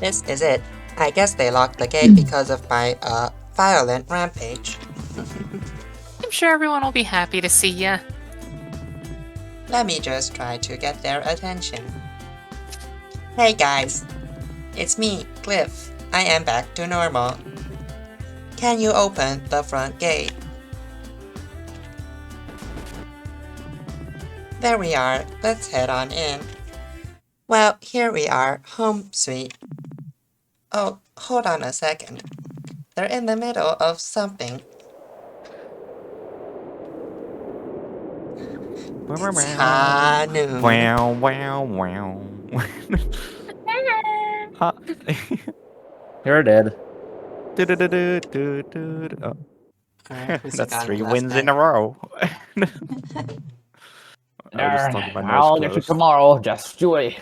This is it. I guess they locked the gate because of my, violent rampage. I'm sure everyone will be happy to see ya. Let me just try to get their attention. Hey guys, it's me, Cliff. I am back to normal. Can you open the front gate? There we are, let's head on in. Well, here we are, home sweet. Oh, hold on a second. They're in the middle of something. It's Hanu. Wow, wow, wow. You're dead. Oh, Who's the that's guy 3 left wins in there? a row. I was just talking my nose I'll get you closed. tomorrow, just you wait.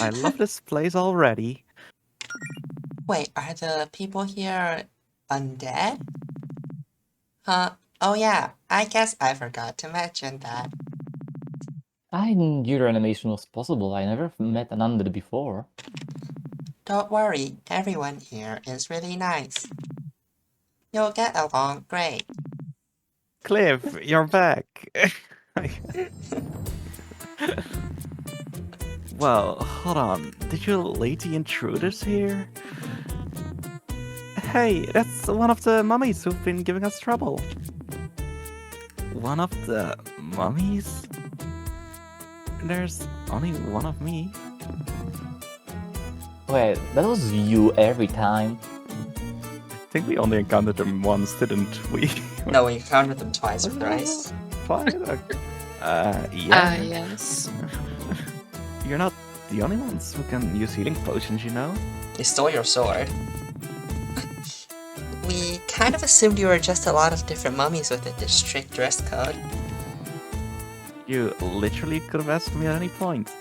I love this place already. Wait, are the people here undead? Huh? Oh yeah, I guess I forgot to mention that. I knew your animation was possible. I never met an undead before. Don't worry, everyone here is really nice. You'll get along great. Cliff, you're back. Well, hold on. Did you let the intruders here? Hey, that's one of the mummies who've been giving us trouble. One of the mummies? There's only one of me. Wait, that was you every time. I think we only encountered them once, didn't we? No, we counted them twice or thrice. Fine. Yeah. Yes. You're not the only ones who can use healing potions, you know? They stole your sword. We kind of assumed you were just a lot of different mummies with a strict dress code. You literally could have asked me at any point.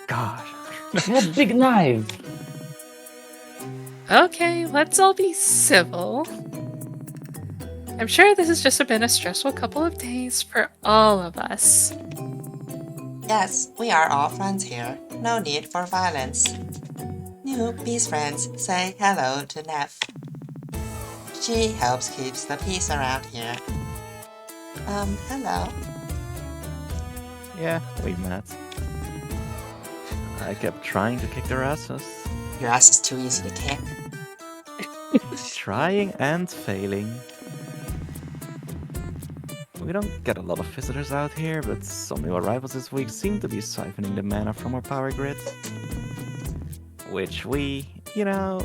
Gosh. That big knife! Okay, let's all be civil. I'm sure this has just been a stressful couple of days for all of us. Yes, we are all friends here. No need for violence. New peace friends say hello to Neff. She helps keeps the peace around here. Hello. Yeah, we met. I kept trying to kick their asses. Your ass is too easy to kick. Trying and failing. We don't get a lot of visitors out here, but some new arrivals this week seem to be siphoning the mana from our power grid. Which we, you know,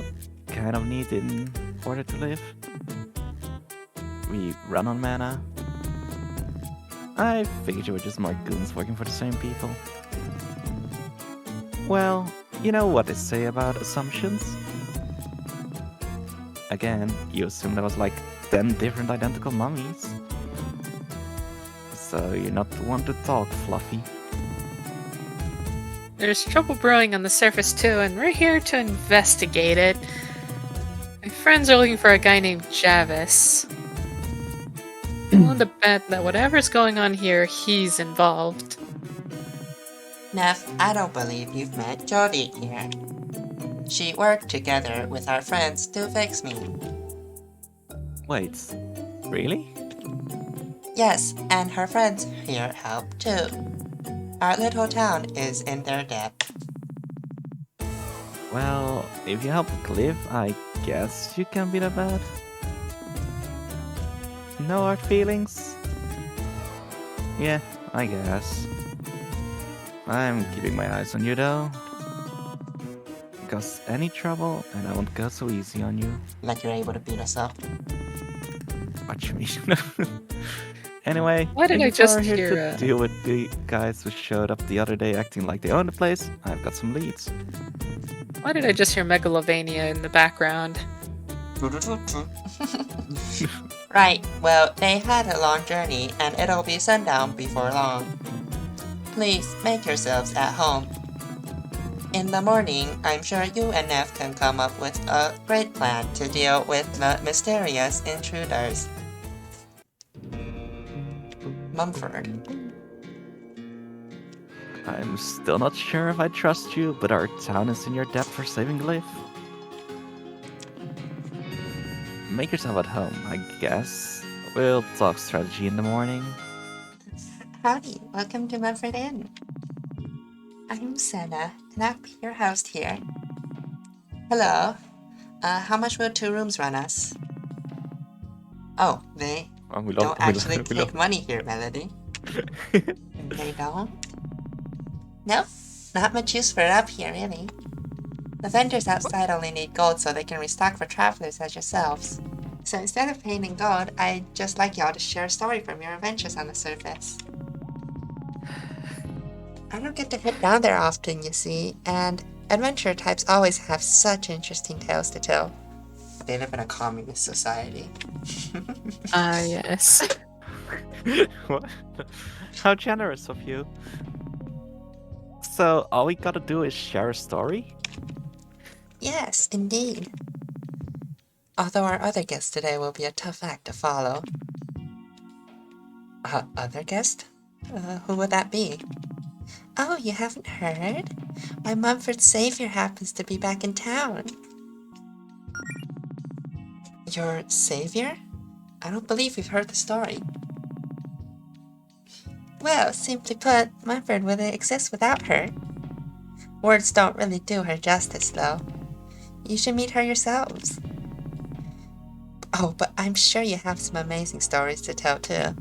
kind of need in order to live. We run on mana. I figured you were just more goons working for the same people. Well, you know what they say about assumptions? Again, you assume there was like 10 different identical mummies. So you're not the one to talk, Fluffy. There's trouble brewing on the surface too, and we're here to investigate it. My friends are looking for a guy named Javis. I'm willing to bet that whatever's going on here, he's involved. Neff, I don't believe you've met Jodie here. She worked together with our friends to fix me. Wait, really? Yes, and her friends here help too. Our little town is in their debt. Well, if you help Cliff, I guess you can be that bad. No hard feelings? Yeah, I guess. I'm keeping my eyes on you though. Cause any trouble and I won't go so easy on you. Like you're able to beat us up. What you mean? Anyway, Why did if I you just are here hear to deal with the guys who showed up the other day acting like they own the place, I've got some leads. Why did I just hear Megalovania in the background? Right, well, they had a long journey and it'll be sundown before long. Please make yourselves at home. In the morning, I'm sure you and Neff can come up with a great plan to deal with the mysterious intruders. Mumford. I'm still not sure if I trust you, but our town is in your debt for saving Goliath. Make yourself at home, I guess. We'll talk strategy in the morning. Howdy, welcome to Mumford Inn. I'm Senna, and I'll be your host here. Hello. How much will 2 rooms run us? Oh, they don't actually take money here, Melody. They don't? Nope, not much use for it up here, really. The vendors outside only need gold so they can restock for travelers as yourselves. So instead of paying in gold, I'd just like y'all to share a story from your adventures on the surface. I don't get to head down there often, you see, and adventure types always have such interesting tales to tell. They live in a communist society. Ah, yes. What? How generous of you. So, all we gotta do is share a story? Yes, indeed. Although our other guest today will be a tough act to follow. Other guest? Who would that be? Oh, you haven't heard? My Mumford savior happens to be back in town. Your savior? I don't believe we've heard the story. Well, simply put, Mumford wouldn't exist without her. Words don't really do her justice, though. You should meet her yourselves. Oh, but I'm sure you have some amazing stories to tell, too.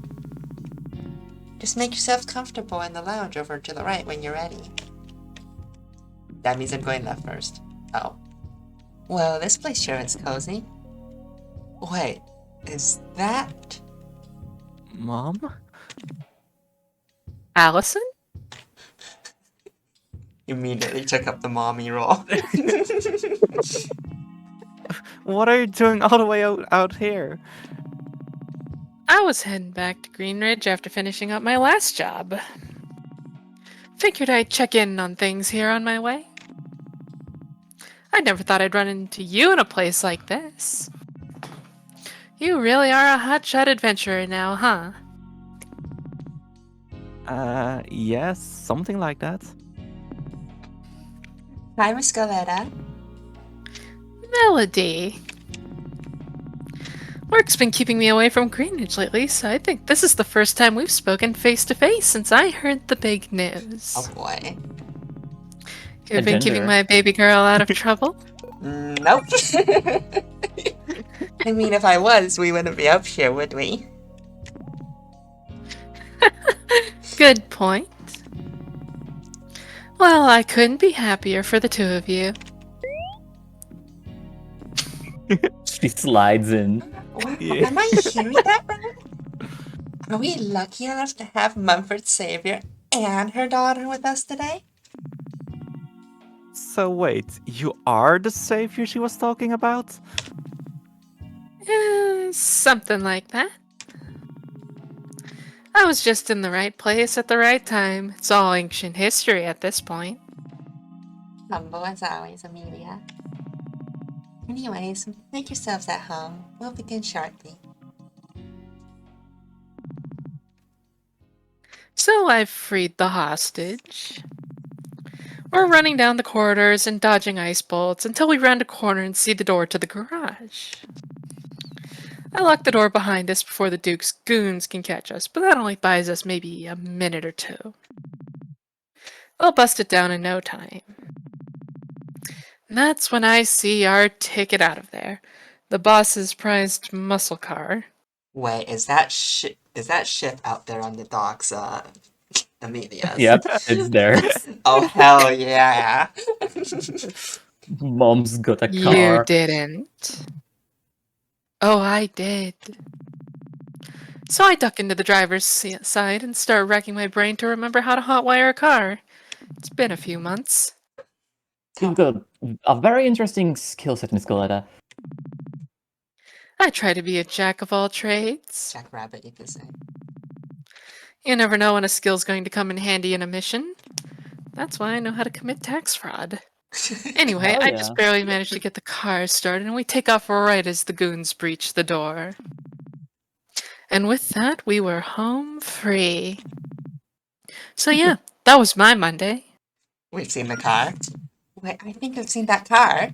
Just make yourselves comfortable in the lounge over to the right when you're ready. That means I'm going left first. Oh. Well, this place sure is cozy. Wait, is that... Mom? Allison? Immediately took up the mommy role. What are you doing all the way out here? I was heading back to Greenridge after finishing up my last job. Figured I'd check in on things here on my way. I never thought I'd run into you in a place like this. You really are a hotshot adventurer now, huh? Yes, something like that. Hi, Miss Goletta. Melody. Work's been keeping me away from Greenwich lately, so I think this is the first time we've spoken face to face since I heard the big news. Oh boy. You've been keeping my baby girl out of trouble? Nope. I mean, if I was, we wouldn't be up here, would we? Good point. Well, I couldn't be happier for the 2 of you. She slides in. Yeah. Am I hearing that right? Are we lucky enough to have Mumford's savior and her daughter with us today? So wait, you are the savior she was talking about? Something like that. I was just in the right place at the right time. It's all ancient history at this point. Humble as always, Amelia. Anyways, make yourselves at home. We'll begin shortly. So I've freed the hostage. We're running down the corridors and dodging ice bolts until we round a corner and see the door to the garage. I lock the door behind us before the Duke's goons can catch us, but that only buys us maybe a minute or 2. They'll bust it down in no time. And that's when I see our ticket out of there. The boss's prized muscle car. Wait, is that ship out there on the docks, Amelia's? Yep, it's there. Oh, hell yeah. Mom's got a You car. didn't. Oh, I did. So I duck into the driver's side and start racking my brain to remember how to hotwire a car. It's been a few months. You've got a very interesting skill set, Miss Goletta. I try to be a jack of all trades. Jackrabbit, you could say. You never know when a skill's going to come in handy in a mission. That's why I know how to commit tax fraud. Anyway, Oh, I yeah. just barely managed to get the car started, and we take off right as the goons breach the door. And with that, we were home free. So yeah, That was my Monday. We've seen the car. Wait, I think I've seen that car.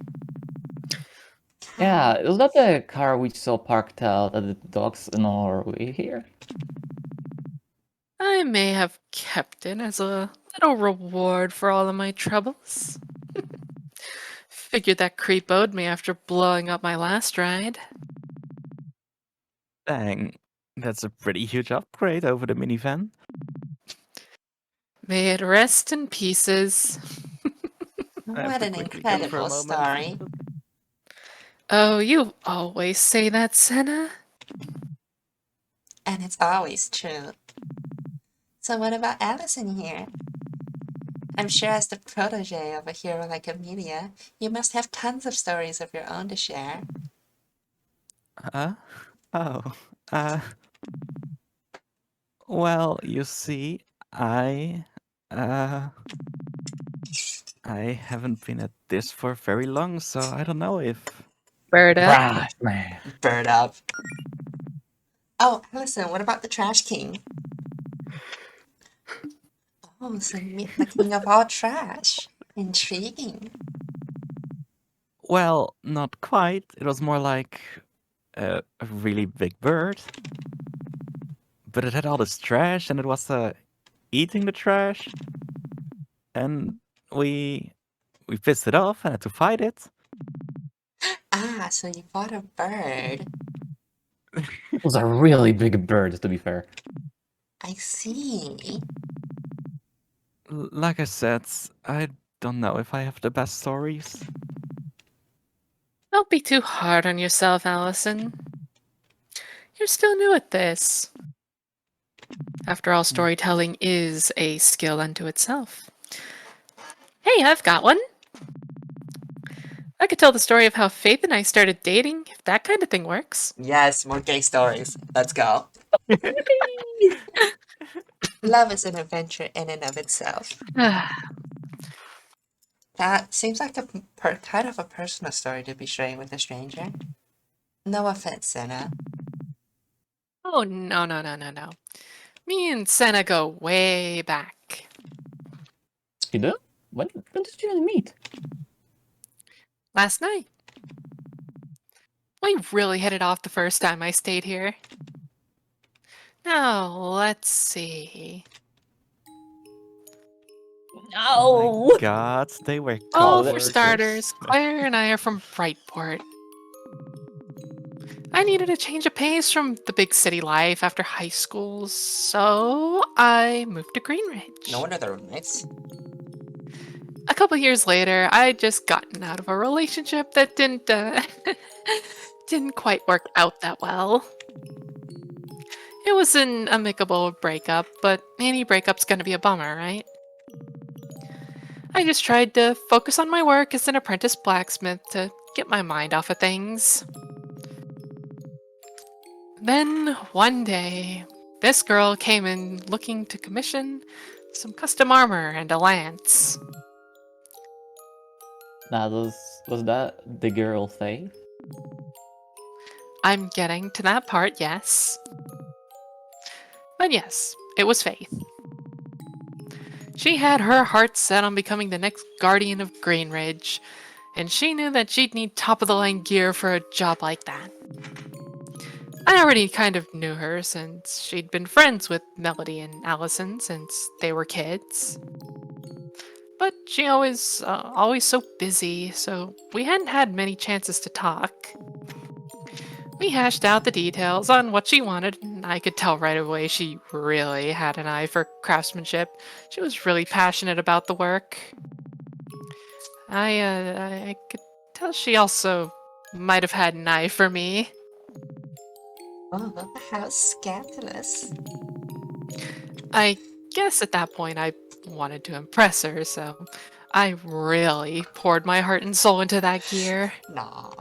Yeah, was that the car we saw parked out at the docks on our way here? I may have kept it as a little reward for all of my troubles. Figured that creep owed me after blowing up my last ride. Dang, that's a pretty huge upgrade over the minivan. May it rest in pieces. I have What to an quickly go for a incredible moment. story. Oh, you always say that, Senna. And it's always true. So what about Allison here? I'm sure as the protege of a hero like Amelia, you must have tons of stories of your own to share. Oh, uh, well, you see, uh, I haven't been at this for very long, so I don't know if... Bird up. Trash man. Bird up. Oh, Allison, what about the Trash King? Oh, so you meet the king of all trash. Intriguing. Well, not quite. It was more like a really big bird. But it had all this trash, and it was eating the trash. And we pissed it off and had to fight it. Ah, so you bought a bird. It was a really big bird, to be fair. I see. Like I said, I don't know if I have the best stories. Don't be too hard on yourself, Allison. You're still new at this. After all, storytelling is a skill unto itself. Hey, I've got one. I could tell the story of how Faith and I started dating, if that kind of thing works. Yes, more gay stories. Let's go. Love is an adventure in and of itself. That seems like a kind of a personal story to be sharing with a stranger. No offense, Senna. Oh, no. Me and Senna go way back. You do? When did you guys meet? Last night. We really hit it off the first time I stayed here. Now, let's see. Oh my god, they were Oh, for coworkers. starters, Claire and I are from Brightport. I needed a change of pace from the big city life after high school, so I moved to Greenridge. No wonder they're roommates. A couple years later, I'd just gotten out of a relationship that didn't quite work out that well. It was an amicable breakup, but any breakup's gonna be a bummer, right? I just tried to focus on my work as an apprentice blacksmith to get my mind off of things. Then, one day, this girl came in looking to commission some custom armor and a lance. Now, was that the girl Faith? I'm getting to that part, yes. But yes, it was Faith. She had her heart set on becoming the next guardian of Greenridge, and she knew that she'd need top-of-the-line gear for a job like that. I already kind of knew her since she'd been friends with Melody and Allison since they were kids. But she always so busy, so we hadn't had many chances to talk. We hashed out the details on what she wanted, and I could tell right away she really had an eye for craftsmanship. She was really passionate about the work. I could tell she also might have had an eye for me. Oh, how scandalous. I guess at that point I wanted to impress her, so I really poured my heart and soul into that gear. Nah.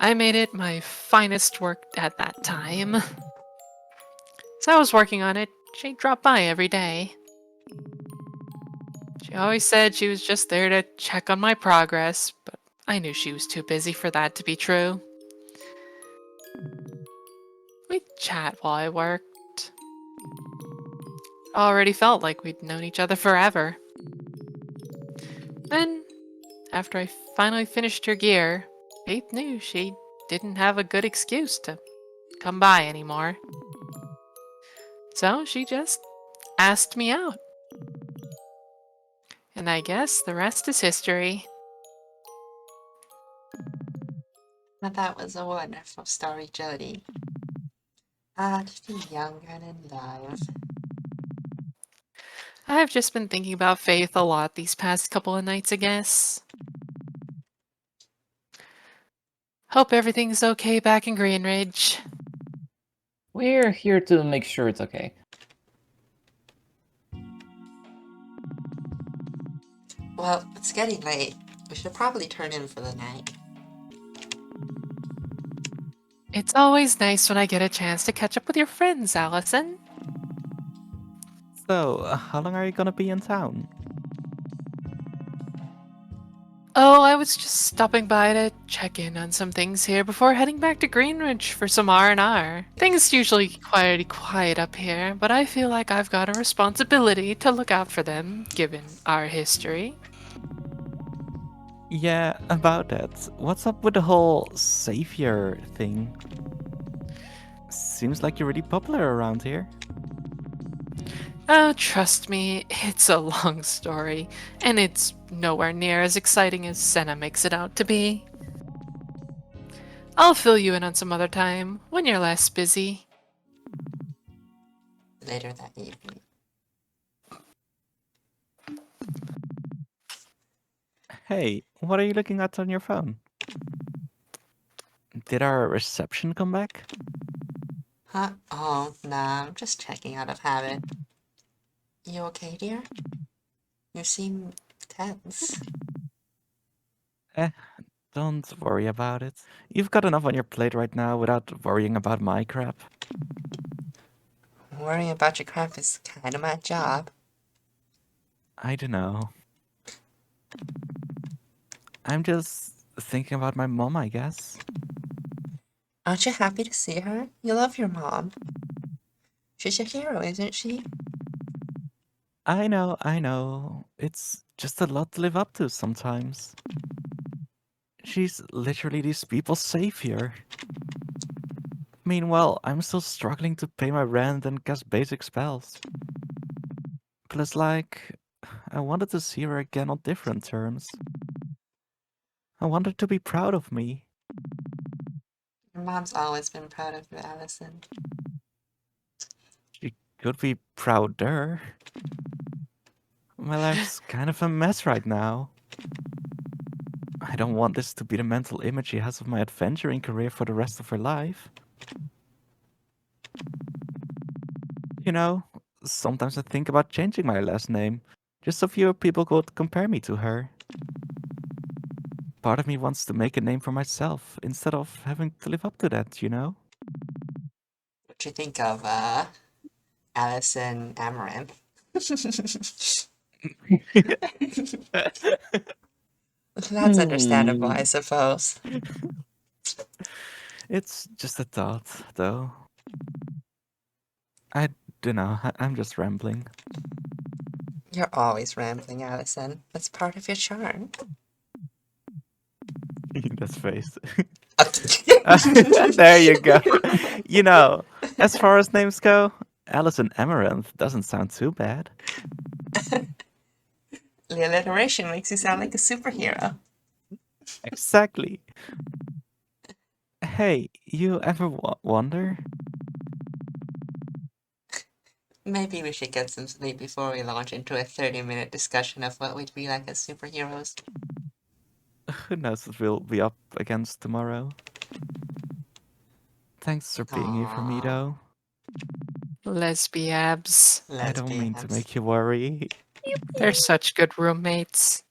I made it my finest work at that time. As I was working on it, she'd drop by every day. She always said she was just there to check on my progress, but I knew she was too busy for that to be true. We'd chat while I worked. already felt like we'd known each other forever. Then, after I finally finished her gear, Faith knew she didn't have a good excuse to come by anymore. So she just asked me out. And I guess the rest is history. But that was a wonderful story, Jodie. Ah, to be young and in love. I've just been thinking about Faith a lot these past couple of nights, I guess. Hope everything's okay back in Greenridge. We're here to make sure it's okay. Well, it's getting late. We should probably turn in for the night. It's always nice when I get a chance to catch up with your friends, Allison. So, how long are you gonna be in town? Oh, I was just stopping by to check in on some things here before heading back to Greenridge for some R&R. Things usually quite quiet up here, but I feel like I've got a responsibility to look out for them, given our history. Yeah, about that. What's up with the whole savior thing? Seems like you're really popular around here. Oh, trust me, it's a long story, and it's nowhere near as exciting as Senna makes it out to be. I'll fill you in on some other time, when you're less busy. Later that evening. Hey, what are you looking at on your phone? Did our reception come back? Huh? Oh, nah, I'm just checking out of habit. You okay, dear? You seem tense. Don't worry about it. You've got enough on your plate right now without worrying about my crap. Worrying about your crap is kind of my job. I don't know. I'm just thinking about my mom, I guess. Aren't you happy to see her? You love your mom. She's your hero, isn't she? I know. It's just a lot to live up to sometimes. She's literally these people's savior. Meanwhile, I'm still struggling to pay my rent and cast basic spells. Plus, like, I wanted to see her again on different terms. I want her to be proud of me. Your mom's always been proud of you, Allison. She could be prouder. My life's kind of a mess right now. I don't want this to be the mental image she has of my adventuring career for the rest of her life. You know, sometimes I think about changing my last name, just so fewer people could compare me to her. Part of me wants to make a name for myself, instead of having to live up to that, you know? What you think of, Allison Amaranth? That's understandable, I suppose. It's just a thought, though. I don't know, I'm just rambling. You're always rambling, Allison. That's part of your charm. That's face. There you go. You know, as far as names go, Allison Amaranth doesn't sound too bad. The alliteration makes you sound like a superhero. Exactly. Hey, you ever wonder? Maybe we should get some sleep before we launch into a 30-minute discussion of what we'd be like as superheroes. Who knows what we'll be up against tomorrow? Thanks for being here for me, Aww. though. Lesbiabs. I don't mean to Lesbians. make you worry. They're such good roommates.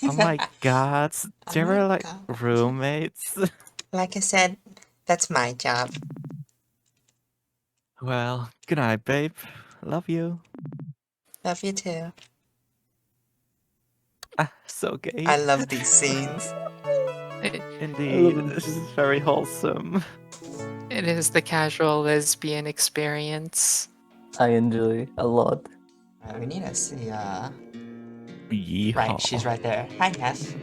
Oh my god, Oh they my were like God. roommates. Like I said, that's my job. Well, good night, babe. Love you. Love you too. Ah, so gay. I love these scenes. Indeed, them this is too. very wholesome. It is the casual lesbian experience. I enjoy a lot. We need to see, Yeehaw. Right, she's right there. Hi, Neff.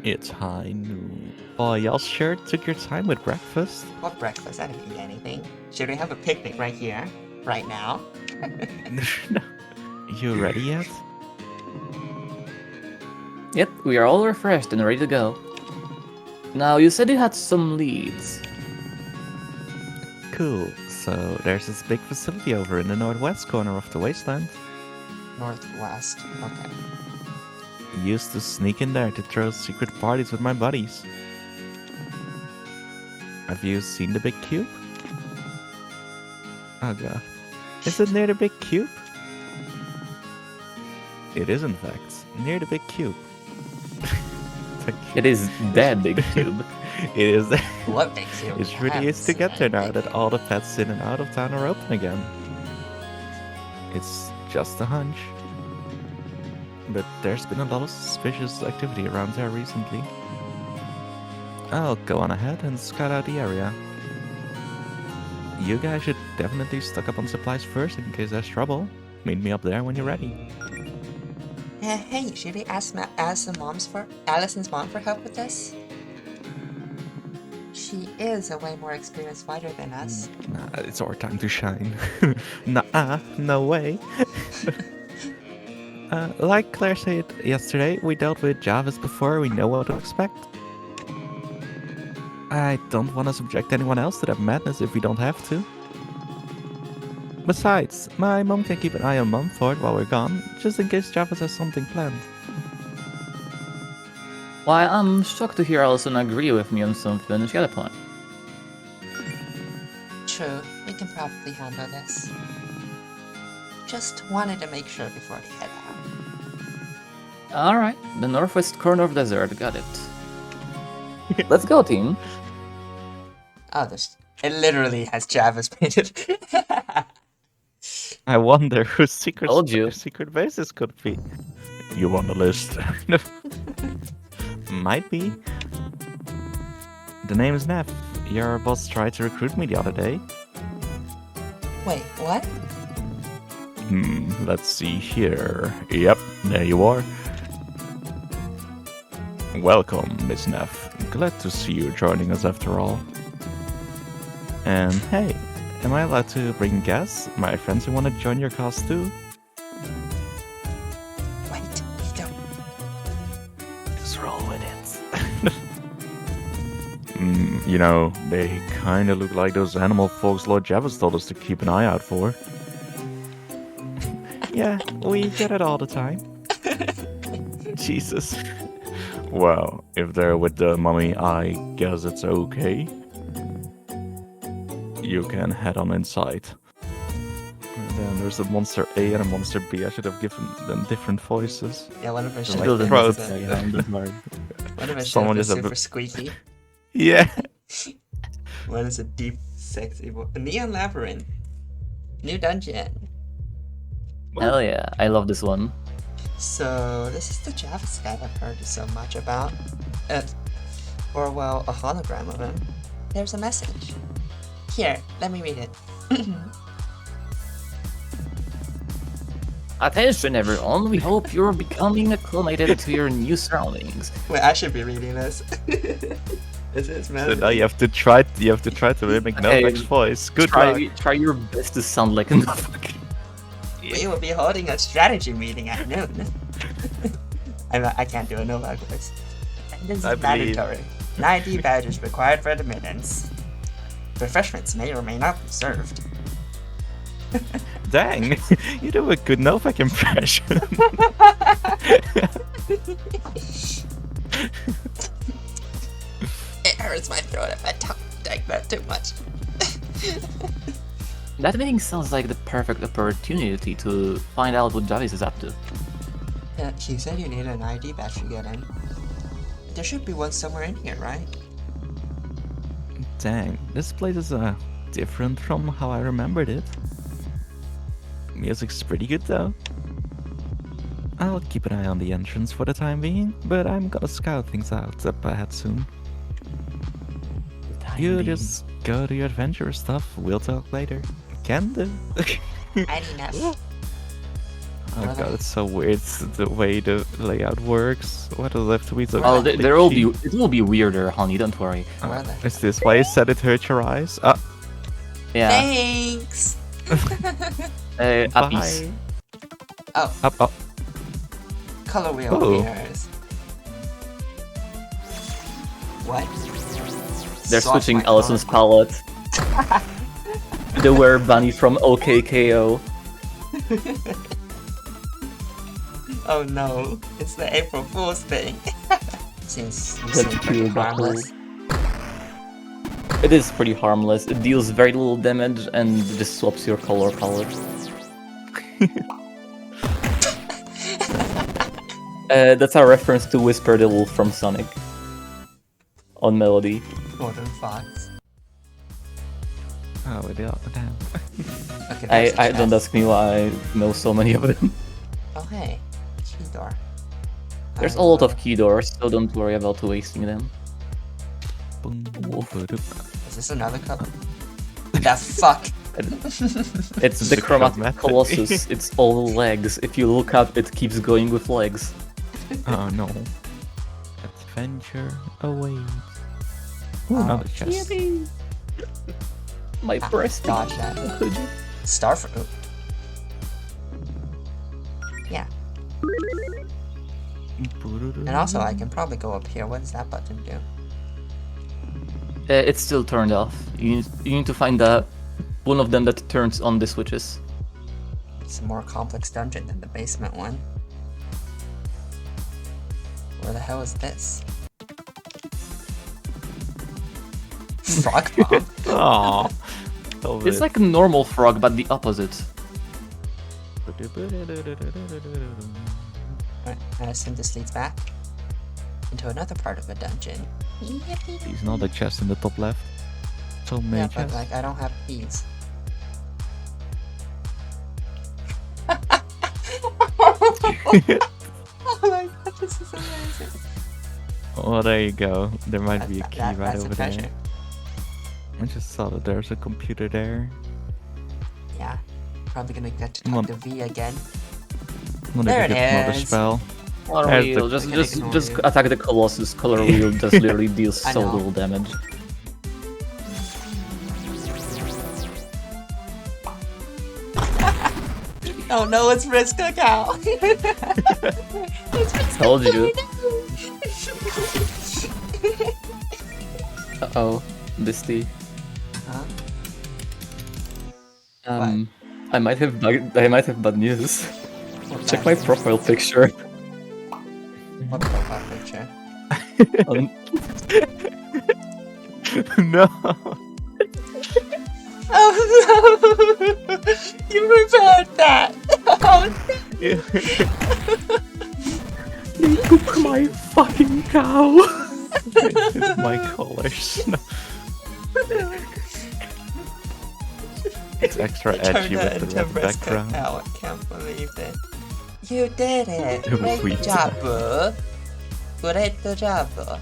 It's high noon. Oh, y'all sure took your time with breakfast? What breakfast? I didn't eat anything. Should we have a picnic right here? Right now? You ready yet? Yep, we are all refreshed and ready to go. Now, you said you had some leads. Cool. So there's this big facility over in the northwest corner of the wasteland. Northwest. Okay. Used to sneak in there to throw secret parties with my buddies. Have you seen the big cube? Oh god. Is it near the big cube? It is in fact near the big cube. It is that big cube. It is. What makes you? It's really easy to get there now that all the pets in and out of town are open again. It's just a hunch. But there's been a lot of suspicious activity around there recently. I'll go on ahead and scout out the area. You guys should definitely stock up on supplies first in case there's trouble. Meet me up there when you're ready. Hey, should we ask Allison's mom for help with this? She is a way more experienced fighter than us. Nah, it's our time to shine. Nah, no way. Like Claire said yesterday, we dealt with Javis before, we know what to expect. I don't want to subject anyone else to that madness if we don't have to. Besides, my mom can keep an eye on Mumford while we're gone, just in case Javis has something planned. Why, I'm shocked to hear Allison agree with me on something. She got a point. True, we can probably handle this. Just wanted to make sure before we head out. Alright, the northwest corner of the desert, got it. Let's go, team. Oh, it literally has Javis painted. I wonder whose Told you. secret bases could be. You on the list? Might be. The name is Snep. Your boss tried to recruit me the other day. Wait, what? Let's see here. Yep, there you are. Welcome, Miss Neff. Glad to see you joining us after all. And hey, am I allowed to bring guests? My friends who want to join your cause too? Wait, we don't. Just roll with it. You know, they kinda look like those animal folks Lord Javis told us to keep an eye out for. Yeah, we get it all the time. Jesus. Well, if they're with the mummy, I guess it's okay. You can head on inside. And then there's a monster A and a monster B. I should have given them different voices. Yeah, one of us should Like have been throat. one of us should Someone have just been have super squeaky. Yeah. One is a deep, sexy neon labyrinth. New dungeon. Hell yeah, I love this one. So this is the Javis guy I've heard so much about. Or well, a hologram of him. There's a message. Here, let me read it. Attention everyone, we hope you're becoming acclimated to your new surroundings. Wait, I should be reading this. This is So message. now you have to try to mimic Hey, Novak's voice. Good luck. Try your best to sound like a motherfucker. We will be holding a strategy meeting at noon. I can't do a Novak voice. Attendance I is believe. mandatory. 90 badges required for admittance. Refreshments may or may not be served. Dang, you do a good Novak impression. It hurts my throat if I talk like that too much. That meeting sounds like the perfect opportunity to find out what Javis is up to. Yeah, he said you need an ID badge to get in. There should be one somewhere in here, right? Dang, this place is different from how I remembered it. Music's pretty good though. I'll keep an eye on the entrance for the time being, but I'm gonna scout things out up ahead soon. You just go do your adventurous stuff, we'll talk later. Can do. ID enough. Oh god, it's so weird the way the layout works. Why does it have to be so Oh, there will be. glitchy? It will be weirder, honey. Don't worry. Where the Is this why you said it hurt your eyes? Ah, Yeah. Thanks! Uppies. bye. Oh, Up. color wheel Ooh. appears. What? They're Soft switching my Allison's color. palette. The Were Bunny from OKKO. Oh no, it's the April Fool's thing. Seems That's pretty cute, that harmless. It is pretty harmless. It deals very little damage and just swaps your color palette. That's a reference to Whisper the Wolf from Sonic. On Melody. Golden Fox. Oh, damn. Okay, there's a I don't chest. ask me why I know so many of them. Oh hey, key door. There's a lot of key doors, so don't worry about wasting them. Is this another color? The fuck? It's the Chromatic Colossus. It's all legs. If you look up, it keeps going with legs. Oh no. Adventure awaits. Oh, Another chest. My breast. Dodge that. Starfruit. Yeah. And also, I can probably go up here. What does that button do? It's still turned off. You need to find one of them that turns on the switches. It's a more complex dungeon than the basement one. Where the hell is this? Frog bomb? Aww. It's like a normal frog, but the opposite. Alright, I assume this leads back into another part of the dungeon. He's not a chest in the top left. So many Yeah, but chests. like I don't have keys. Oh my god, this is amazing. Oh, there you go. There might be a That- key that- right that's a over treasure. there. I just saw that there's a computer there. Yeah, probably gonna get to Come on. talk to V again. I'm gonna There get it another is. spell. Color There's wheel, the- just attack the Colossus. Color wheel just literally deals I so know. little damage. Oh no, it's Riz Cacao. Told you. Uh-oh, Misty. Huh? I might have bad news. What's Check that? my profile picture. What profile picture? Um, No. Oh no! You repaired that! Oh He took my fucking cow. My colors. It's extra no! Turned edgy that with the into red Riz background. Cacao. I can't believe it. You did it! Sweet. Great job, bro! Great job, bro!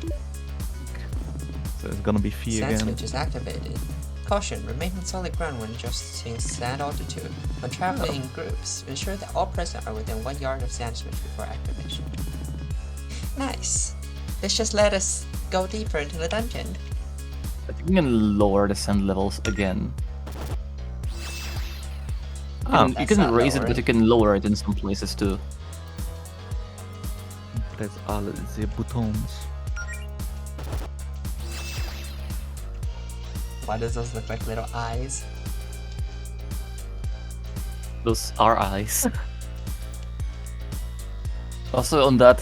So it's gonna be Fee Sand again. switch is activated. Caution, remain on solid ground when adjusting sand altitude. When traveling in groups, ensure that all present are within 1 yard of sand switch before activation. Nice. This just let us go deeper into the dungeon. I think we can lower the sand levels again. Oh, You that's can not raise it, lowering. but you can lower it in some places too. Press all the buttons. Why does those look like little eyes? Those are eyes. Also, on that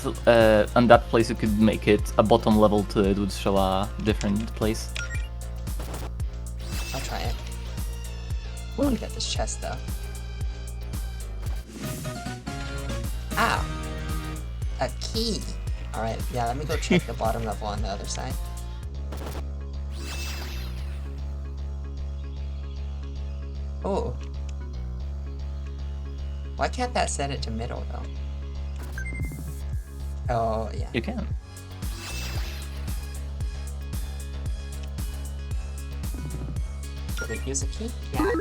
place, you could make it a bottom level to it would show a different place. I'll try it. I want to get this chest though. Ow! A key! Alright, yeah, let me go check the bottom level on the other side. Oh. Why can't that set it to middle though? Oh, yeah. You can. Should we use a key? Yeah.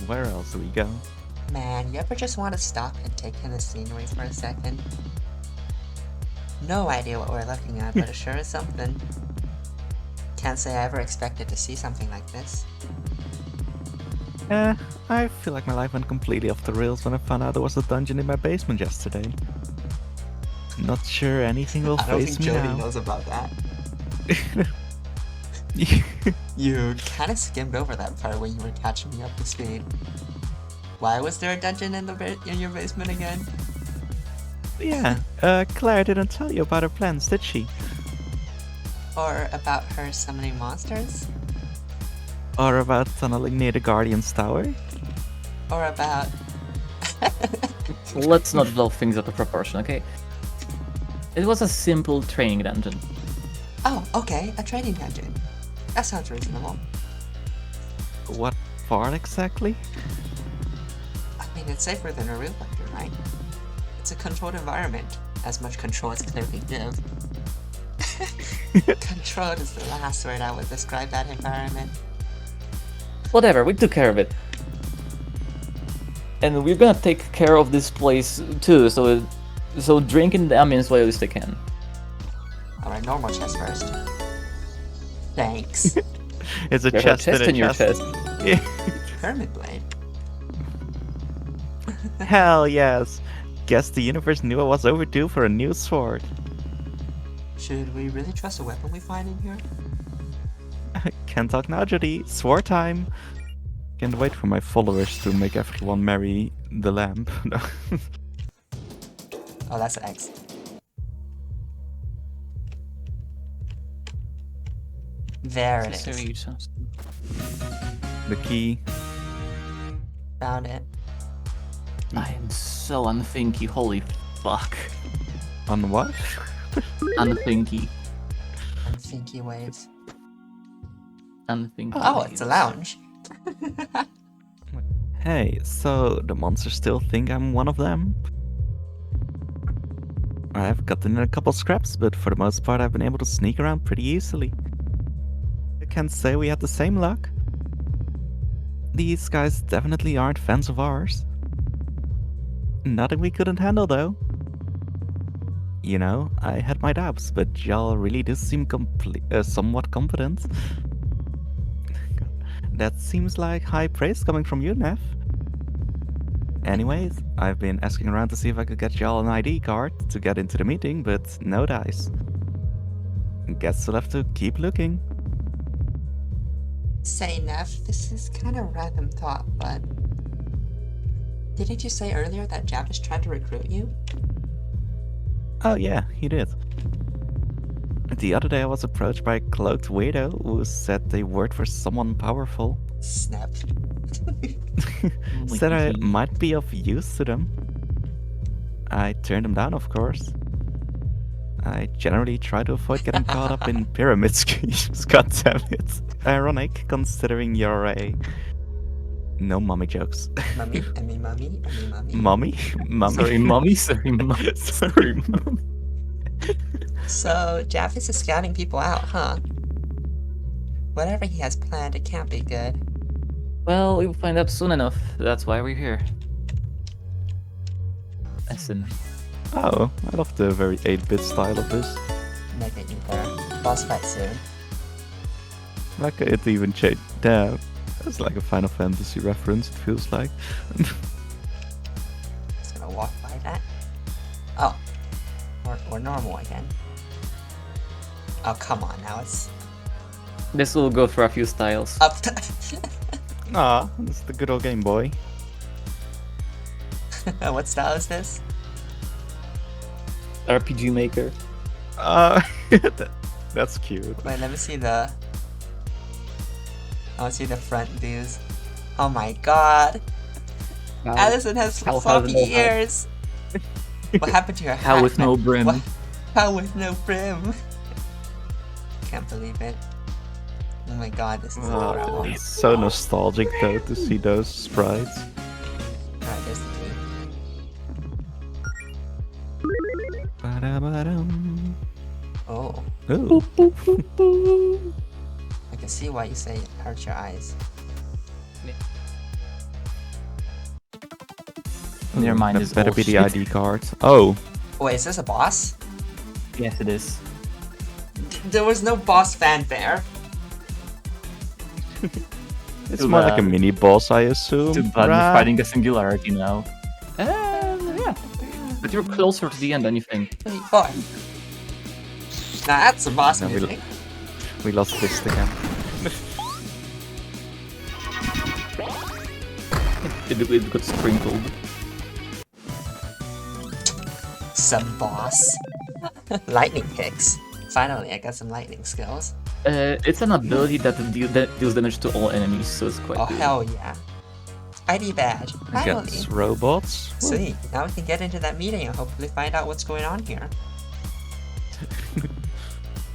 Where else do we go? Man, you ever just want to stop and take in the scenery for a second? No idea what we're looking at, but it sure is something. Can't say I ever expected to see something like this. I feel like my life went completely off the rails when I found out there was a dungeon in my basement yesterday. Not sure anything will I don't face think me Jodie now. knows about that. You kind of skimmed over that part when you were catching me up to speed. Why was there a dungeon in your basement again? Yeah, Claire didn't tell you about her plans, did she? Or about her summoning monsters? Or about tunneling near the Guardian's tower? Or about... Let's not blow things out of proportion, okay? It was a simple training dungeon. Oh, okay, a training dungeon. That sounds reasonable. What part exactly? I mean, it's safer than a real dungeon, right? It's a controlled environment. As much control as clearly give. Controlled is the last word I would describe that environment. Whatever, we took care of it. And we're gonna take care of this place too, so drink in the ambience while they can. Alright, normal chest first. Thanks. It's a There's chest, a chest in your chest. Yeah. Hermit blade. Hell yes. Guess the universe knew I was overdue for a new sword. Should we really trust a weapon we find in here? Can't talk now, Jodie. Sword time. Can't wait for my followers to make everyone marry the lamp. Oh, that's an X. There it is. The key. Found it. I am so unthinky, holy fuck. On what? Unthinky. Unthinky waves. Unthinky. Oh, it's a lounge. Hey, so the monsters still think I'm one of them? I've gotten in a couple scraps, but for the most part I've been able to sneak around pretty easily. I can't say we had the same luck. These guys definitely aren't fans of ours. Nothing we couldn't handle though. You know, I had my doubts, but y'all really do seem somewhat confident. That seems like high praise coming from you, Neff. Anyways, I've been asking around to see if I could get y'all an ID card to get into the meeting, but no dice. Guess we'll have to keep looking. Say, Neff, this is kind of random thought, but... Didn't you say earlier that Javis tried to recruit you? Oh yeah, he did. The other day I was approached by a cloaked weirdo who said they worked for someone powerful. Snap. Said I might be of use to them. I turned him down, of course. I generally try to avoid getting caught up in pyramid schemes, goddammit. Ironic, considering you're a... No mommy jokes. Mummy, I mean mummy, I mean mummy. Mommy? Mommy? Sorry, mommy. Sorry, mommy. Sorry, mommy. So, Javis is scouting people out, huh? Whatever he has planned, it can't be good. Well, we'll find out soon enough. That's why we're here. Listen. Oh, I love the very 8-bit style of this. Make it there. Boss fight soon. Like it even changed. Damn. That's like a Final Fantasy reference, it feels like. Just gonna walk by that. Oh. We're normal again. Oh, come on, now it's... This will go for a few styles. Up. Aw, it's the good old Game Boy. What style is this? RPG Maker. That's cute. Wait, let me see the... I want to see the front views. Oh my god. Allison has How floppy no hat? ears. What happened to your hat? How with no brim. What? How with no brim? Can't believe it. Oh my god, this is adorable. It's so nostalgic though to see those sprites. Alright, there's the key. Ba-da-ba-dum. Oh, Ooh. I can see why you say it hurts your eyes. Never mind, That it's better all be the shit. ID card. Oh, Wait, is this a boss? Yes, it is. There was no boss fanfare. it's Too more like a bad. mini boss, I assume. Too bad we're Rah. fighting a singularity now. Yeah. But you're closer to the end than you think. 3, 4. Now that's some boss No, music. We lost this again. It got sprinkled. Some boss. Lightning kicks. Finally, I got some lightning skills. It's an ability that deals damage to all enemies, so it's quite Oh, cool. hell yeah. ID badge. Finally. Against robots. Sweet. Now we can get into that meeting and hopefully find out what's going on here.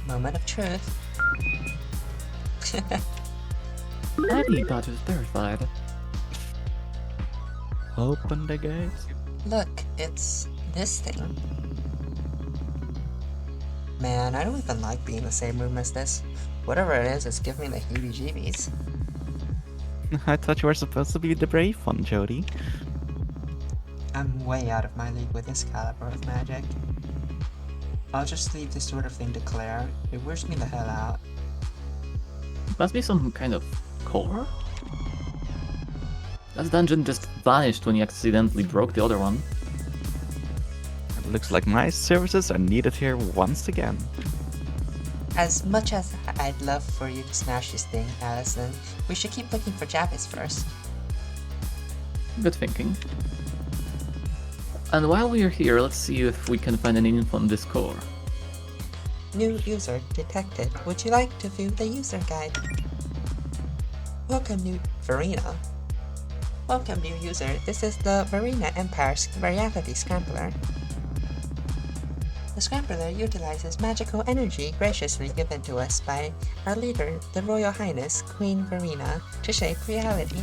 Moment of truth. ID badge is verified. Open the gates. Look, it's this thing. Man, I don't even like being in the same room as this. Whatever it is, it's giving me the heebie-jeebies. I thought you were supposed to be the brave one, Jodie. I'm way out of my league with this caliber of magic. I'll just leave this sort of thing to Claire. It wears me the hell out. Must be some kind of core? That dungeon just vanished when you accidentally broke the other one. It looks like my services are needed here once again. As much as I'd love for you to smash this thing, Allison, we should keep looking for Javis first. Good thinking. And while we're here, let's see if we can find any info on this core. New user detected. Would you like to view the user guide? Welcome, new Verena. Welcome, new user. This is the Verena Empire's Reality Scrambler. The Scrambler utilizes magical energy graciously given to us by our leader, the Royal Highness Queen Verena, to shape reality.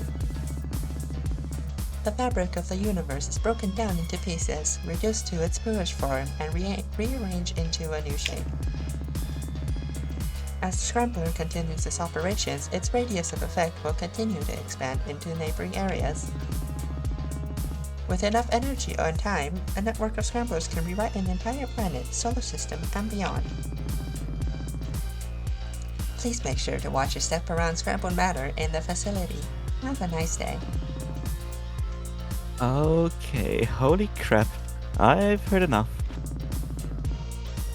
The fabric of the universe is broken down into pieces, reduced to its purest form, and rearranged into a new shape. As the Scrambler continues its operations, its radius of effect will continue to expand into neighboring areas. With enough energy and time, a network of Scramblers can rewrite an entire planet, solar system, and beyond. Please make sure to watch your step around scrambled matter in the facility. Have a nice day. Okay, holy crap. I've heard enough.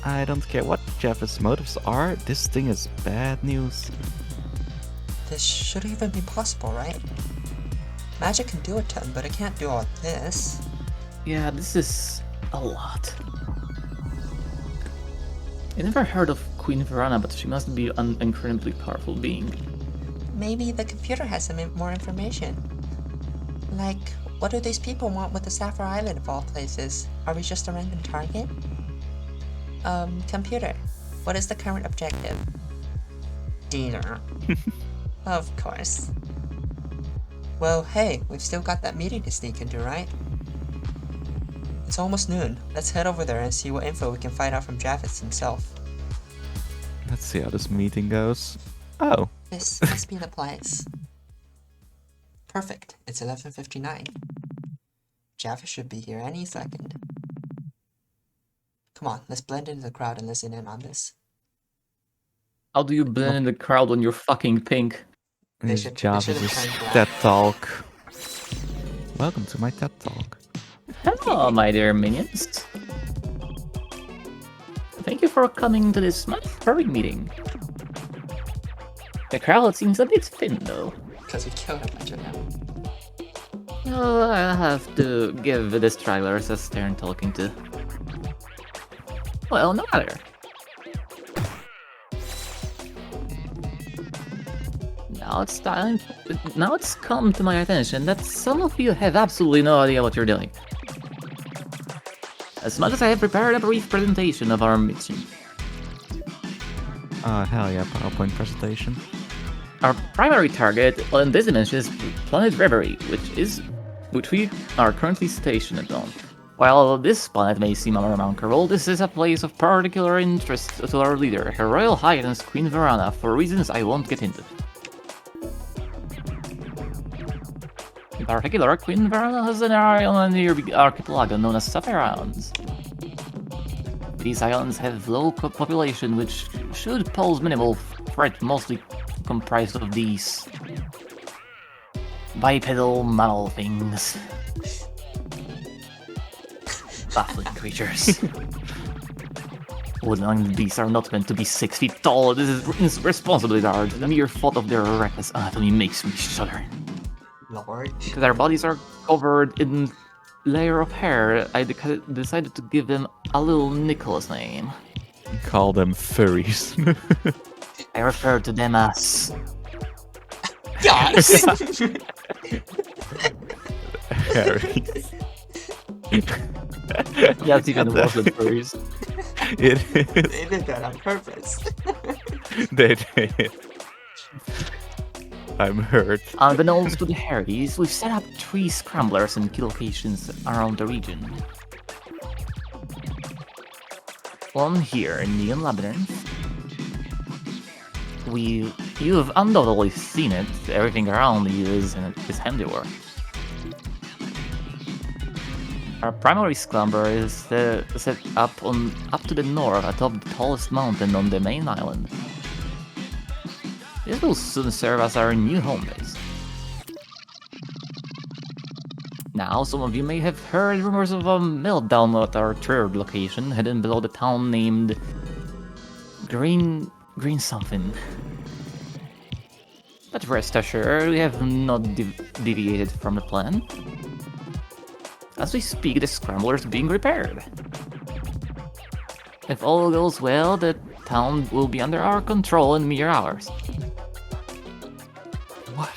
I don't care what Javis' motives are, this thing is bad news. This shouldn't even be possible, right? Magic can do a ton, but it can't do all this. Yeah, this is a lot. I never heard of Queen Verena, but she must be an incredibly powerful being. Maybe the computer has some more information. Like, what do these people want with the Sapphire Island of all places? Are we just a random target? Computer, what is the current objective? Dinner. Of course. Well, hey, we've still got that meeting to sneak into, right? It's almost noon. Let's head over there and see what info we can find out from Javis himself. Let's see how this meeting goes. Oh, This must be the place. Perfect. It's 11:59. Javis should be here any second. Come on, let's blend into the crowd and listen in on this. How do you blend in the crowd when you're fucking pink? They this should have Javis' turned black. TED Talk. Welcome to my TED Talk. Hello, my dear minions. Thank you for coming to this furry meeting. The crowd seems a bit thin, though. Because we killed a bunch of them. Oh, I'll have to give this travelers a stern talking to. Well, no matter. Now it's come to my attention that some of you have absolutely no idea what you're doing. As much as I have prepared a brief presentation of our mission. Hell yeah, PowerPoint presentation. Our primary target on this dimension is planet Reverie, which we are currently stationed on. While this planet may seem unremarkable, this is a place of particular interest to our leader, Her Royal Highness Queen Verena, for reasons I won't get into. In particular, Queen Verona has an island near the archipelago known as Sapphire Islands. These islands have low population, which should pose minimal threat, mostly comprised of these bipedal mammal things. Baffling creatures. Woodland beasts are not meant to be 6 feet tall. This is irresponsibly large. The mere thought of their reckless anatomy makes me shudder. Lord. Their bodies are covered in layer of hair. I decided to give them a little Nicholas name. Call them furries. I refer to them as Yes! Harry. that's even worse than furries. It is. They did that on purpose. They did. I'm hurt. Unbeknownst to the Harrys, we've set up 3 scramblers in key locations around the region. One here in the labyrinth. You've undoubtedly seen it. Everything around you is handiwork. Our primary scrambler is set up to the north atop the tallest mountain on the main island. This will soon serve as our new home base. Now, some of you may have heard rumors of a meltdown at our third location, hidden below the town named Green something. But rest assured, we have not deviated from the plan. As we speak, the scrambler is being repaired. If all goes well, the town will be under our control in mere hours. What?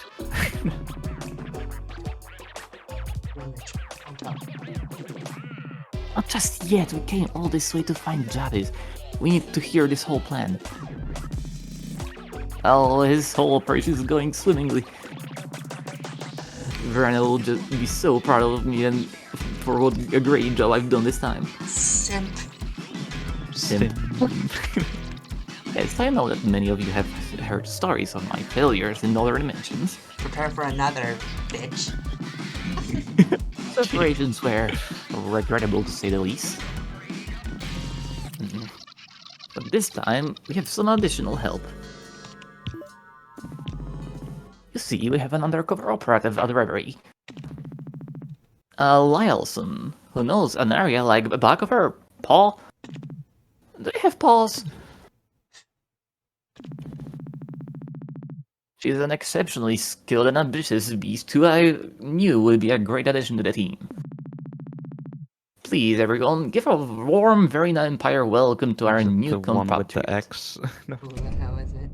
Not just yet, we came all this way to find Javis. We need to hear this whole plan. Oh, his whole operation is going swimmingly. Verna will just be so proud of me and for what a great job I've done this time. Simp. Yes, I know that many of you have heard stories of my failures in other dimensions. Prepare for another, bitch. Separations were regrettable to say the least. But this time, we have some additional help. You see, we have an undercover operative at the Reverie. Allison, who knows an area like the back of her paw. Do they have paws? She's an exceptionally skilled and ambitious beast who I knew would be a great addition to the team. Please, everyone, give a warm Verina Empire welcome to our new The one with the compatriot. X. Who the hell is it?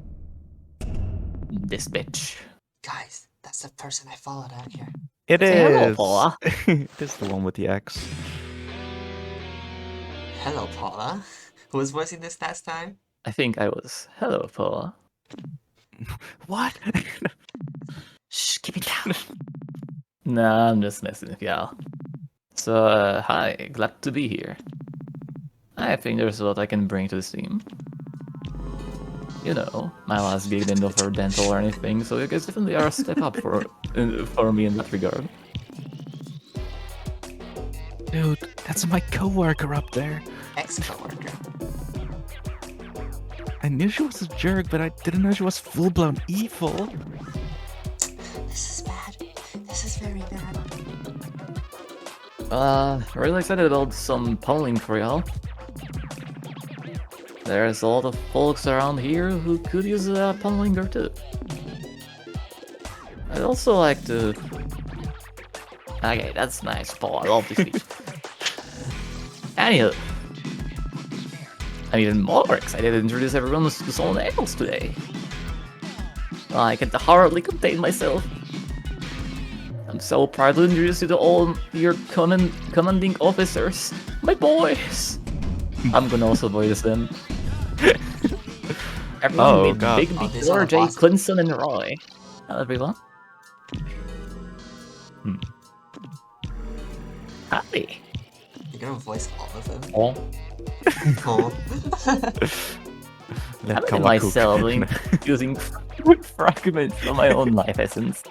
This bitch. Guys, that's the person I followed out here. It Say hello, is. Paula. It is the one with the X. Hello, Paula. Who was voicing this last time? I think I was. Hello, Paula. What? Shh, keep it down. Nah, I'm just messing with y'all. So, hi, glad to be here. I think there's a lot I can bring to this team. You know, my last gig didn't offer dental or anything, so you guys definitely are a step up for me in that regard. Dude, that's my coworker up there. Ex-coworker. I knew she was a jerk, but I didn't know she was full-blown evil. This is bad. This is very bad. Really excited about some pummeling for y'all. There's a lot of folks around here who could use a pummeling or two. I'd also like to... Okay, that's nice, Paul. I love this speech. Anywho, I'm even more excited to introduce everyone to someone else today. I can hardly contain myself. I'm so proud to introduce you to all your commanding officers, my boys. I'm gonna also voice them. Everyone Oh, meet God. Big Oh, B, these are Jay, bosses. Clinton, and Roy. Hello, everyone. Hi. You're gonna voice all of them? Oh. Oh. Let I'm in Kawa cook. myself using fragments from my own life essence.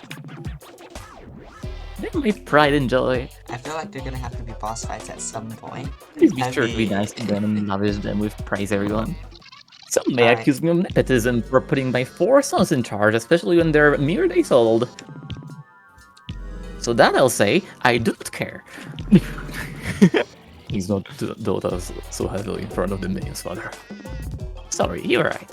They're my pride and joy. I feel like they're gonna have to be boss fights at some point. Please be I sure to be mean- nice to them and lavish them with praise, everyone. Some may Alright. accuse me of nepotism for putting my 4 sons in charge, especially when they're mere days old. So that I'll say, I do not care. He's not dote us so heavily in front of the minions, father. Sorry, you're right.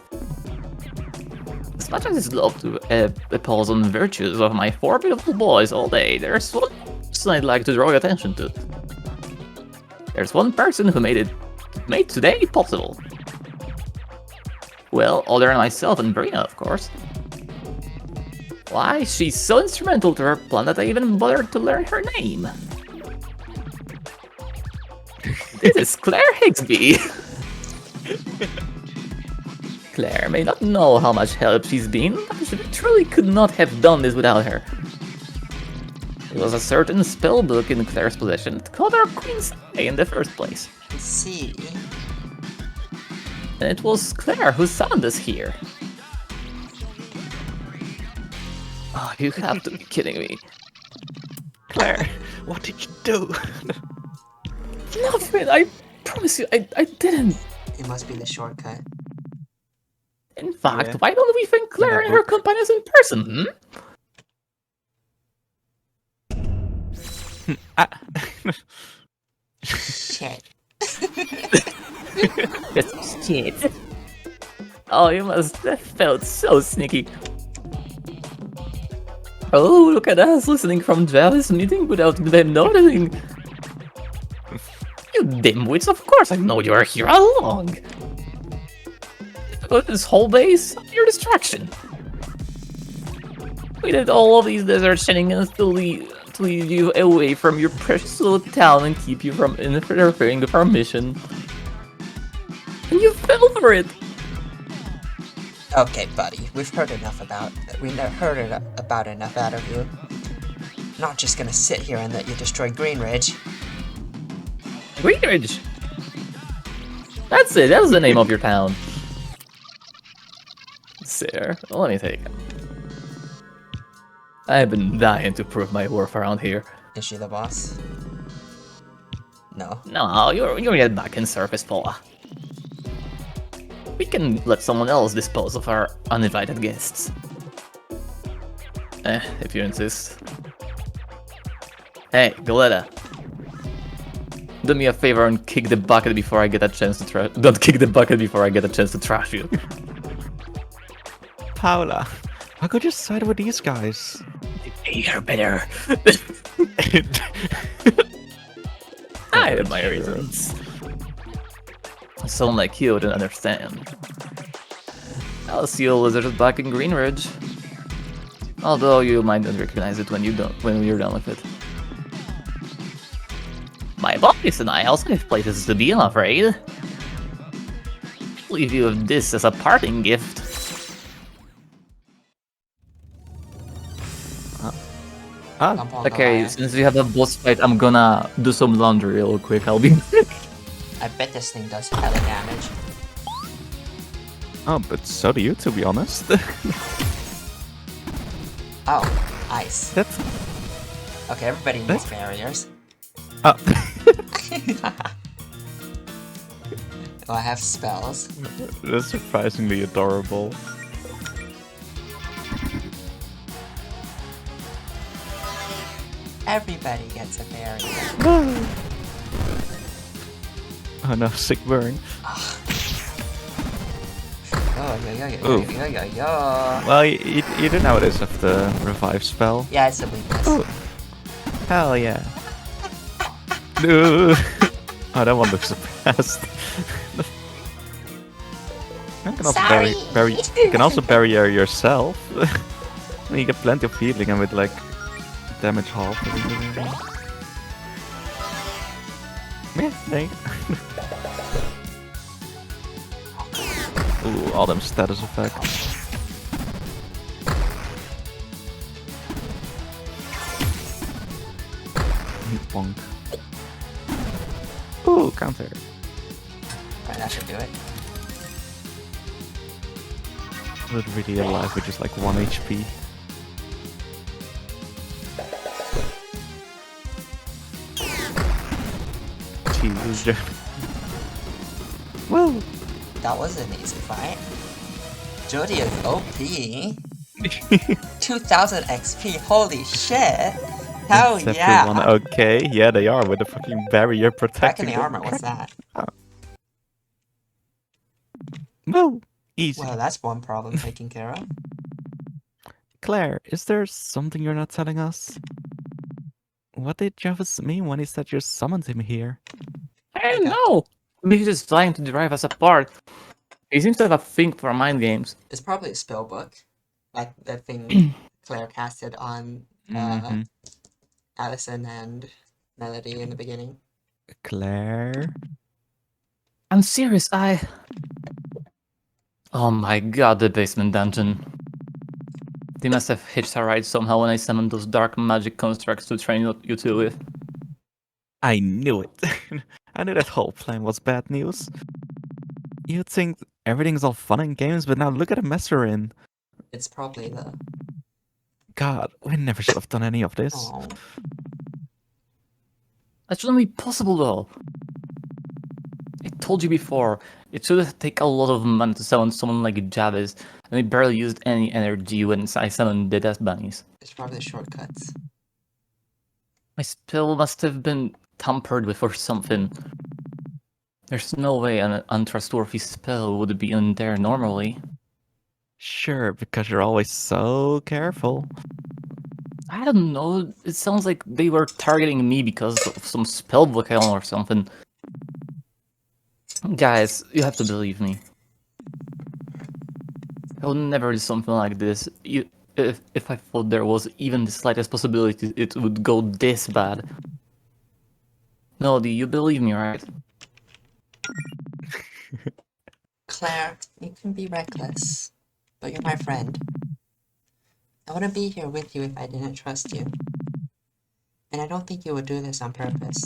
As much as I'd love to pause on the virtues of my 4 beautiful boys all day, there's one person I'd like to draw your attention to. There's one person who made today possible. Well, other than myself and Brina, of course. Why, she's so instrumental to her plan that I even bothered to learn her name. This is Claire Higsby. Claire may not know how much help she's been, but she truly could not have done this without her. There was a certain spell book in Claire's possession that called her Queen's Day in the first place. See. And it was Claire who summoned us here. Oh, you have to be kidding me. Claire, what did you do? Nothing, I promise you, I didn't. It must be the shortcut. In fact, Yeah. why don't we thank Claire and her companions in person, Shit. Just shit. Oh, you must have felt so sneaky. Oh, look at us listening from Javis meeting without them noticing. You dimwits, of course I know you are here all along. But this whole base, your distraction. We did all of these desert shenanigans to lead you away from your precious little town and keep you from interfering with our mission. And you fell for it! Okay, buddy, we've heard enough about enough out of you. Not just gonna sit here and let you destroy Greenridge. Greenridge! That's it, that was the name of your town. Sir, let me take him. I've been dying to prove my worth around here. Is she the boss? No. No, you're yet back in surface, Paula. We can let someone else dispose of our uninvited guests. If you insist. Hey, Goleta. Do me a favor and kick the bucket before I get a chance to trash. Don't kick the bucket before I get a chance to trash you. Paula, how could you side with these guys? You're better. I have my reasons. Someone like you don't understand. I'll see you lizards back in Greenridge. Although you might not recognize it when you're done with it. My boys and I also have places to be, I'm afraid. I'll leave you with this as a parting gift. Gumball Okay, Goliath. since we have a boss fight, I'm gonna do some laundry real quick. I'll be I bet this thing does hella damage. Oh, but so do you, to be honest. Oh, ice. That's... Okay, everybody needs barriers. Oh. Oh, I have spells. That's surprisingly adorable. Everybody gets a barrier. Oh no, sick burn. Oh, yo. Ooh. Well, you do know it is of the revive spell. Yeah, it's a weakness. Ooh. Hell yeah. No. Oh, that one looks suppressed. You can also you can also bury yourself. I mean, you get plenty of healing and with like damage half. Yeah, there you go. Ooh, all them status effects. Bonk. Ooh, counter. Alright, that should do it. Not really alive with just like 1 HP. Jesus, Jodie. Woo! That was an easy fight. Jodie is OP. 2000 XP, holy shit! Hell Is yeah! everyone okay? Yeah, they are with the fucking barrier Back in protecting the them. armor, what's that? Woo! Easy. Well, that's one problem taken care of. Claire, is there something you're not telling us? What did Javis mean when he said you summoned him here? I don't know. Maybe he's just trying to drive us apart. He seems to have a thing for mind games. It's probably a spell book. Like that thing Claire casted on Allison and Melody in the beginning. Claire? I'm serious, Oh my god, the basement dungeon. They must have hitched a ride somehow when I summoned those dark magic constructs to train you two with. I knew it. I knew that whole plan was bad news. You'd think everything's all fun and games, but now look at the mess we're in. It's probably the... God, we never should have done any of this. Oh. That shouldn't be possible though. I told you before, it should take a lot of money to summon someone like Javis, and I barely used any energy when I summoned the Death Bunnies. It's probably shortcuts. My spell must have been tampered with or something. There's no way an untrustworthy spell would be in there normally. Sure, because you're always so careful. I don't know, it sounds like they were targeting me because of some spellbook or something. Guys, you have to believe me. I would never do something like this. If I thought there was even the slightest possibility it would go this bad. No, do you believe me, right? Claire, you can be reckless, but you're my friend. I wouldn't be here with you if I didn't trust you. And I don't think you would do this on purpose.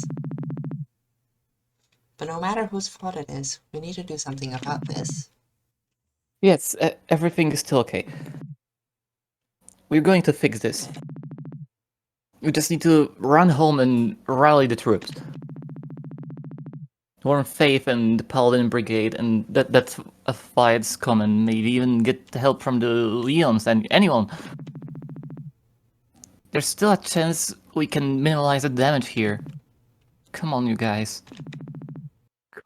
But no matter whose fault it is, we need to do something about this. Yes, everything is still okay. We're going to fix this. We just need to run home and rally the troops. Warn Faith and the Paladin Brigade, and that's a fight's coming. Maybe even get help from the Leons and anyone. There's still a chance we can minimize the damage here. Come on, you guys.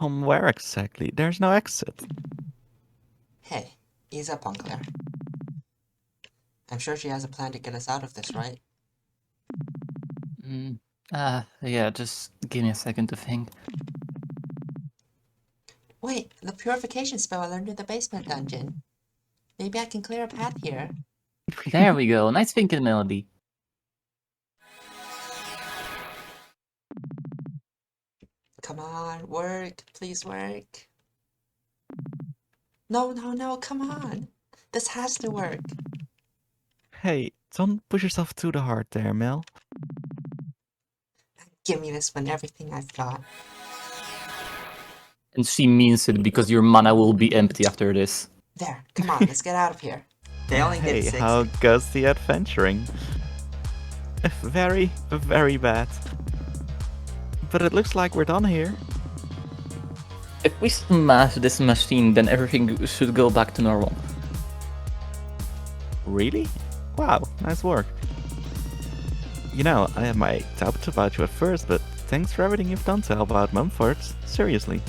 Come where exactly? There's no exit. Hey, ease up on Claire. I'm sure she has a plan to get us out of this, right? Yeah, just give me a second to think. Wait, the purification spell I learned in the basement dungeon. Maybe I can clear a path here. There we go, nice thinking, Melody. Come on, work. Please work. No, come on. This has to work. Hey, don't push yourself too hard there, Mel. Give me this one, everything I've got. And she means it because your mana will be empty after this. There, come on, let's get out of here. They only Hey, did 60. how goes the adventuring? Very, very bad. But it looks like we're done here. If we smash this machine, then everything should go back to normal. Really? Wow, nice work. You know, I had my doubts about you at first, but thanks for everything you've done to help out Mumford. Seriously.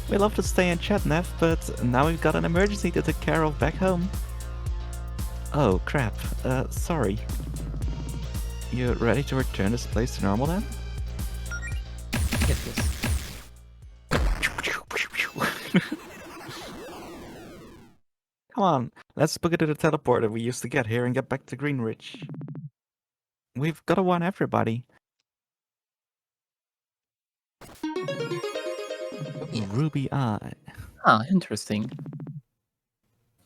We love to stay and chat, Nev, but now we've got an emergency to take care of back home. Oh, crap. Sorry. You ready to return this place to normal then? Yes. Come on, let's book it to the teleporter we used to get here and get back to Greenridge. We've got to warn everybody. Ruby Eye. Ah, interesting.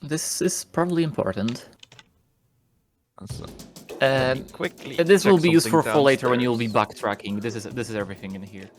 This is probably important. So, quickly This will check be useful something for later when downstairs. you'll be backtracking. This is everything in here.